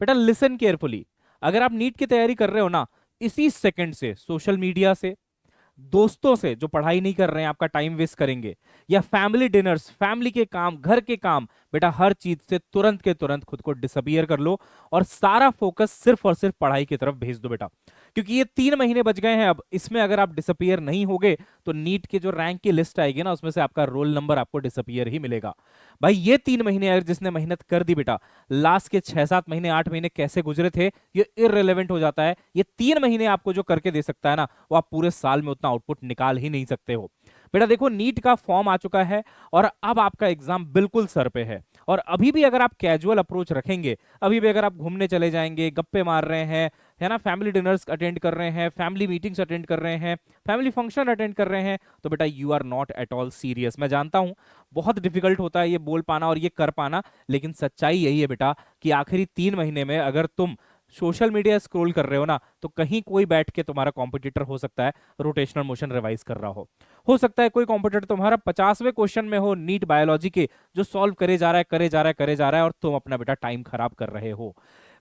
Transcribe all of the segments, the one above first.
बेटा listen carefully, अगर आप नीट की तैयारी कर रहे हो ना, इसी सेकंड से सोशल मीडिया से, दोस्तों से जो पढ़ाई नहीं कर रहे हैं आपका टाइम वेस्ट करेंगे, या फैमिली डिनर्स, फैमिली के काम, घर के काम, बेटा हर चीज से तुरंत के तुरंत खुद को डिसअपियर कर लो और सारा फोकस सिर्फ और सिर्फ पढ़ाई की तरफ भेज दो बेटा। क्योंकि ये 3 महीने बच गए हैं अब, इसमें अगर आप डिसअपियर नहीं होगे तो नीट के जो रैंक की लिस्ट आएगी ना, उसमें से आपका रोल नंबर आपको डिसअपियर ही मिलेगा। भाई ये 3 महीने अगर जिसने मेहनत कर दी बेटा, लास्ट के 6-7 महीने 8 महीने कैसे गुजरे थे ये इररिलेवेंट हो जाता है। ये 3 महीने आपको जो करके दे सकता है ना, वो आप पूरे साल में उतना आउटपुट निकाल ही नहीं सकते हो। बेटा देखो नीट का फॉर्म आ चुका है और अब आपका एग्जाम बिल्कुल सर पे है। और अभी भी अगर आप कैजुअल अप्रोच रखेंगे, अभी भी अगर आप घूमने चले जाएंगे, गप्पे मार रहे हैं, है ना, फैमिली डिनर्स अटेंड कर रहे हैं, फैमिली मीटिंग्स अटेंड कर रहे हैं, फैमिली फंक्शन अटेंड कर रहे हैं, तो बेटा you are not at all serious. मैं जानता हूं बहुत डिफिकल्ट होता है ये बोल पाना और ये कर पाना, लेकिन सच्चाई यही है बेटा कि आखिरी 3 महीने में अगर तुम सोशल मीडिया स्क्रॉल कर रहे हो ना, तो कहीं कोई बैठ के तुम्हारा कॉम्पिटिटर हो सकता है रोटेशनल मोशन रिवाइज कर रहा हो सकता है कोई कॉम्पिटिटर तुम्हारा 50वें क्वेश्चन में हो नीट बायोलॉजी के, जो सॉल्व करे जा रहा है करे जा रहा है करे जा रहा है, और तुम अपना बेटा टाइम खराब कर रहे हो।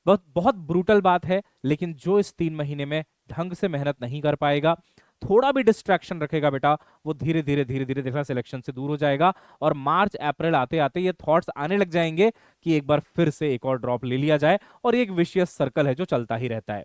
बहुत बहुत ब्रूटल बात है, लेकिन जो इस 3 महीने में ढंग से मेहनत नहीं कर पाएगा, थोड़ा भी डिस्ट्रैक्शन रखेगा बेटा, वो धीरे धीरे धीरे धीरे देखना सिलेक्शन से दूर हो जाएगा। और मार्च अप्रैल आते आते ये थॉट्स आने लग जाएंगे कि एक बार फिर से एक और ड्रॉप ले लिया जाए, और ये एक विशियस सर्कल है जो चलता ही रहता है।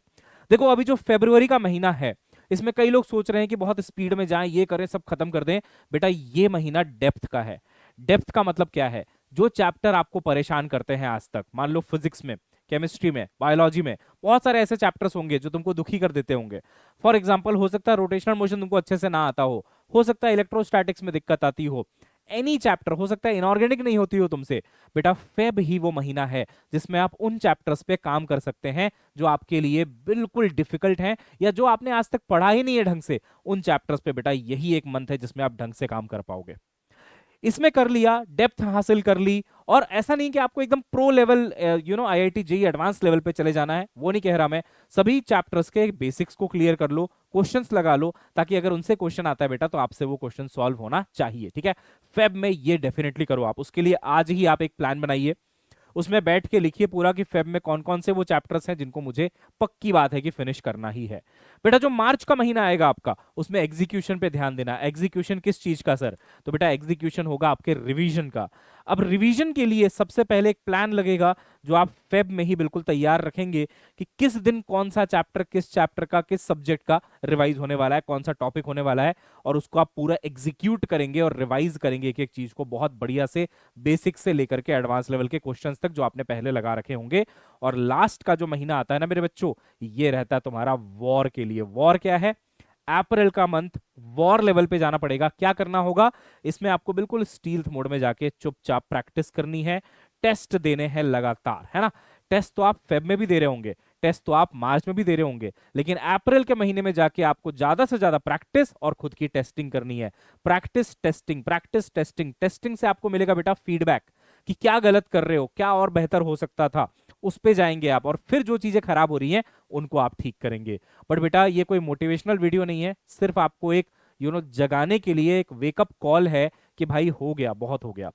देखो अभी जो फरवरी का महीना है, इसमें कई लोग सोच रहे हैं कि बहुत स्पीड में जाएं, ये करें, सब खत्म कर दें। बेटा ये महीना डेप्थ का है। डेप्थ का मतलब क्या है? जो चैप्टर आपको परेशान करते हैं आज तक, मान लो फिजिक्स में, केमिस्ट्री में, बायोलॉजी में, बहुत सारे ऐसे चैप्टर्स होंगे जो तुमको दुखी कर देते होंगे। फॉर एग्जाम्पल हो सकता है रोटेशनल मोशन तुमको अच्छे से ना आता हो सकता है इलेक्ट्रोस्टैटिक्स में दिक्कत आती हो, एनी चैप्टर हो सकता है इनऑर्गेनिक नहीं होती हो तुमसे। बेटा फेब ही वो महीना है जिसमें आप उन चैप्टर्स पे काम कर सकते हैं जो आपके लिए बिल्कुल डिफिकल्ट हैं, या जो आपने आज तक पढ़ा ही नहीं है ढंग से। उन चैप्टर्स पे बेटा यही एक मंथ है जिसमें आप ढंग से काम कर पाओगे। इसमें कर लिया, डेप्थ हासिल कर ली, और ऐसा नहीं कि आपको एकदम pro level IIT JEE advance level पे चले जाना है, वो नहीं कह रहा मैं। सभी चैप्टर्स के बेसिक्स को क्लियर कर लो, क्वेश्चंस लगा लो, ताकि अगर उनसे क्वेश्चन आता है बेटा तो आपसे वो क्वेश्चन सॉल्व होना चाहिए। ठीक है, फेब में ये डेफिनेटली करो आप। उसके लिए आज ही आप एक प्लान बनाइए, उसमें बैठ के लिखिए पूरा कि फेब में कौन कौन से वो चैप्टर्स हैं जिनको मुझे पक्की बात है कि फिनिश करना ही है। बेटा जो मार्च का महीना आएगा आपका, उसमें एग्जीक्यूशन पे ध्यान देना। एग्जीक्यूशन किस चीज का सर? तो बेटा एग्जीक्यूशन होगा आपके रिवीजन का। अब रिवीजन के लिए सबसे पहले एक प्लान लगेगा जो आप फेब में ही बिल्कुल तैयार रखेंगे कि किस दिन कौन सा चैप्टर, किस चैप्टर का, किस सब्जेक्ट का रिवाइज होने वाला है, कौन सा टॉपिक होने वाला है, और उसको आप पूरा एग्जीक्यूट करेंगे और रिवाइज करेंगे एक एक चीज को बहुत बढ़िया से, बेसिक से लेकर के एडवांस लेवल के क्वेश्चंस तक जो आपने पहले लगा रखे होंगे। और लास्ट का जो महीना आता है ना मेरे बच्चों, ये रहता है तुम्हारा वॉर के लिए। वॉर क्या है? अप्रैल का मंथ वॉर लेवल पे जाना पड़ेगा। क्या करना होगा इसमें? आपको बिल्कुल स्टील्थ मोड में जाके चुपचाप प्रैक्टिस करनी है, टेस्ट देने हैं लगातार, है ना। टेस्ट तो आप फेब में भी दे रहे होंगे, टेस्ट तो आप मार्च में भी दे रहे होंगे, लेकिन अप्रैल के महीने में जाके आपको ज्यादा से ज्यादा प्रैक्टिस और खुद की टेस्टिंग करनी है। Practice testing, practice testing. Testing से आपको मिलेगा बेटा फीडबैक कि क्या गलत कर रहे हो, क्या और बेहतर हो सकता था, उस पे जाएंगे आप, और फिर जो चीजें खराब हो रही हैं उनको आप ठीक करेंगे। बट बेटा ये कोई मोटिवेशनल वीडियो नहीं है, सिर्फ आपको एक जगाने के लिए एक वेकअप कॉल है कि भाई हो गया, बहुत हो गया,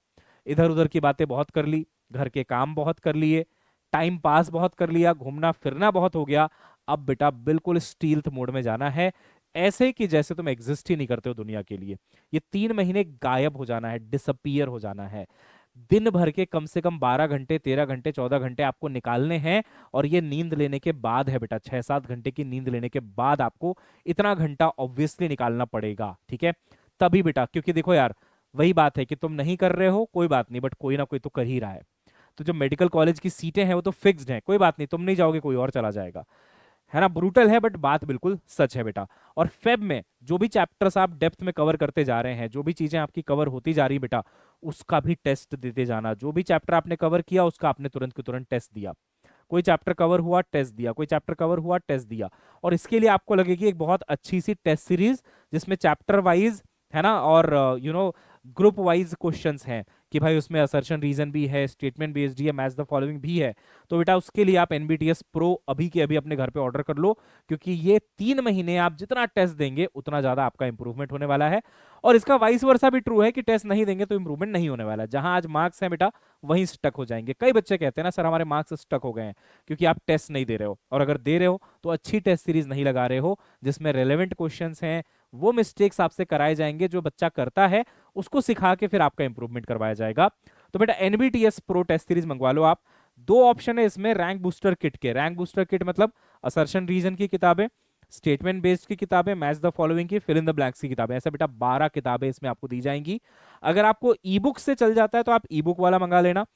इधर उधर की बातें बहुत कर ली, घर के काम बहुत कर लिए, टाइम पास बहुत कर लिया, घूमना फिरना बहुत हो गया। अब बेटा बिल्कुल स्टील्थ मोड में जाना है, ऐसे कि जैसे तुम एग्जिस्ट ही नहीं करते हो दुनिया के लिए। ये 3 महीने गायब हो जाना है, डिसअपियर हो जाना है। दिन भर के कम से कम 12 घंटे, 13 घंटे, 14 घंटे आपको निकालने हैं। और ये नींद लेने के बाद है बेटा, 6-7 घंटे की नींद लेने के बाद आपको इतना घंटा ऑब्वियसली निकालना पड़ेगा। ठीक है, तभी बेटा, क्योंकि देखो यार, वही बात है कि तुम नहीं कर रहे हो कोई बात नहीं, बट कोई ना कोई तो कर ही रहा है। तो जो मेडिकल कॉलेज की सीटें हैं वो तो फिक्स्ड हैं, कोई बात नहीं, तुम नहीं जाओगे कोई और चला जाएगा, है ना। ब्रूटल है बट बात बिल्कुल सच है बेटा। और फेब में जो भी चैप्टर्स आप डेप्थ में कवर करते जा रहे हैं, जो भी चीजें आपकी कवर होती जा रही बेटा, उसका भी टेस्ट देते जाना। जो भी चैप्टर आपने कवर किया उसका आपने तुरंत के तुरंत टेस्ट दिया। कोई चैप्टर कवर हुआ, टेस्ट दिया, कोई चैप्टर कवर हुआ, टेस्ट दिया। और इसके लिए आपको लगेगी एक बहुत अच्छी सी टेस्ट सीरीज जिसमें चैप्टर वाइज, है ना, और ग्रुप वाइज क्वेश्चंस हैं। कि भाई उसमें असर्शन रीजन भी है, स्टेटमेंट बेस्ड है, मैच द फॉलोइंग भी है, तो बेटा उसके लिए आप एनबीटीएस प्रो अभी के अभी अपने घर पे ऑर्डर कर लो, क्योंकि ये 3 महीने आप जितना टेस्ट देंगे उतना ज्यादा आपका इंप्रूवमेंट होने वाला है। और इसका वाइस वर्सा भी ट्रू है कि टेस्ट नहीं देंगे तो इंप्रूवमेंट नहीं होने वाला है। जहां आज मार्क्स हैं बेटा वहीं स्टक हो जाएंगे। कई बच्चे कहते हैं ना सर हमारे मार्क्स स्टक हो गए हैं क्योंकि आप टेस्ट नहीं दे रहे हो, और अगर दे रहे हो तो अच्छी टेस्ट सीरीज नहीं लगा रहे हो जिसमें रेलेवेंट क्वेश्चंस हैं। वो मिस्टेक्स आपसे कराए जाएंगे जो बच्चा करता है, उसको सिखा के फिर आपका इंप्रूवमेंट करवाया जाएगा। तो बेटा एनबीटीएस प्रो टेस्ट सीरीज मंगवा लो आप। दो ऑप्शन है इसमें रैंक बूस्टर किट के। रैंक बूस्टर किट मतलब असर्शन रीजन की किताबें, स्टेटमेंट बेस्ड की किताबें, मैच द फॉलोइंग की, फिल इन द ब्लैंक्स की किताबें, ऐसा बेटा 12 किताबें इसमें आपको दी जाएंगी। अगर आपको ई बुक से चल जाता है तो आप ई बुक वाला मंगा लेना,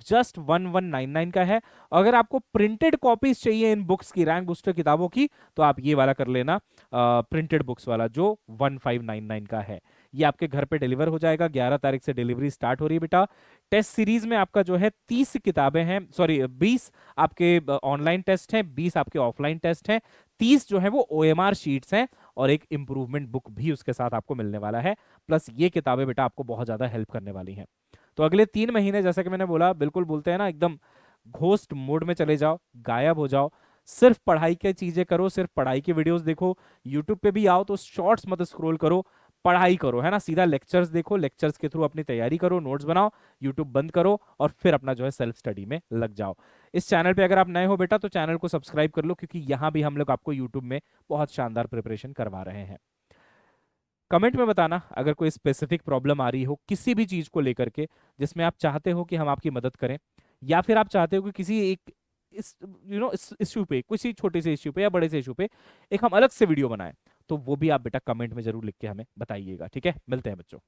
जस्ट 1199 का है। अगर आपको प्रिंटेड कॉपीज चाहिए इन बुक्स की, रैंक बूस्टर किताबों की, तो आप ये वाला कर लेना, प्रिंटेड बुक्स वाला जो 1599 का है। ये आपके घर पे डिलीवर हो जाएगा। 11 तारीख से डिलीवरी स्टार्ट हो रही है बेटा। टेस्ट सीरीज में आपका जो है 30 किताबें हैं, सॉरी 20 आपके ऑनलाइन टेस्ट हैं, 20 आपके ऑफलाइन टेस्ट हैं, 30 जो है वो ओएमआर शीट्स हैं, और एक इंप्रूवमेंट बुक भी उसके साथ आपको मिलने वाला है। प्लस ये किताबें बेटा आपको बहुत ज्यादा हेल्प करने वाली हैं। तो अगले 3 महीने जैसा कि मैंने बोला, बिल्कुल बोलते हैं ना एकदम घोस्ट मोड में चले जाओ, गायब हो जाओ, सिर्फ पढ़ाई की चीजें करो, सिर्फ पढ़ाई की वीडियोस देखो। यूट्यूब पे भी आओ तो शॉर्ट्स मत स्क्रॉल करो, पढ़ाई करो, है ना, सीधा लेक्चर्स देखो, लेक्चर्स के थ्रू अपनी तैयारी करो, नोट्स बनाओ, यूट्यूब बंद करो और फिर अपना जो है सेल्फ स्टडी में लग जाओ। इस चैनल पे अगर आप नए हो बेटा तो चैनल को सब्सक्राइब कर लो, क्योंकि यहाँ भी हम लोग आपको यूट्यूब में बहुत शानदार प्रिपरेशन करवा रहे हैं। कमेंट में बताना अगर कोई स्पेसिफिक प्रॉब्लम आ रही हो किसी भी चीज को लेकर के, जिसमें आप चाहते हो कि हम आपकी मदद करें, या फिर आप चाहते हो कि किसी एक इस इस इश्यू पे, किसी छोटे से इश्यू पे या बड़े से इश्यू पे एक हम अलग से वीडियो बनाएं, तो वो भी आप बेटा कमेंट में जरूर लिख के हमें बताइएगा। ठीक है, मिलते हैं बच्चों।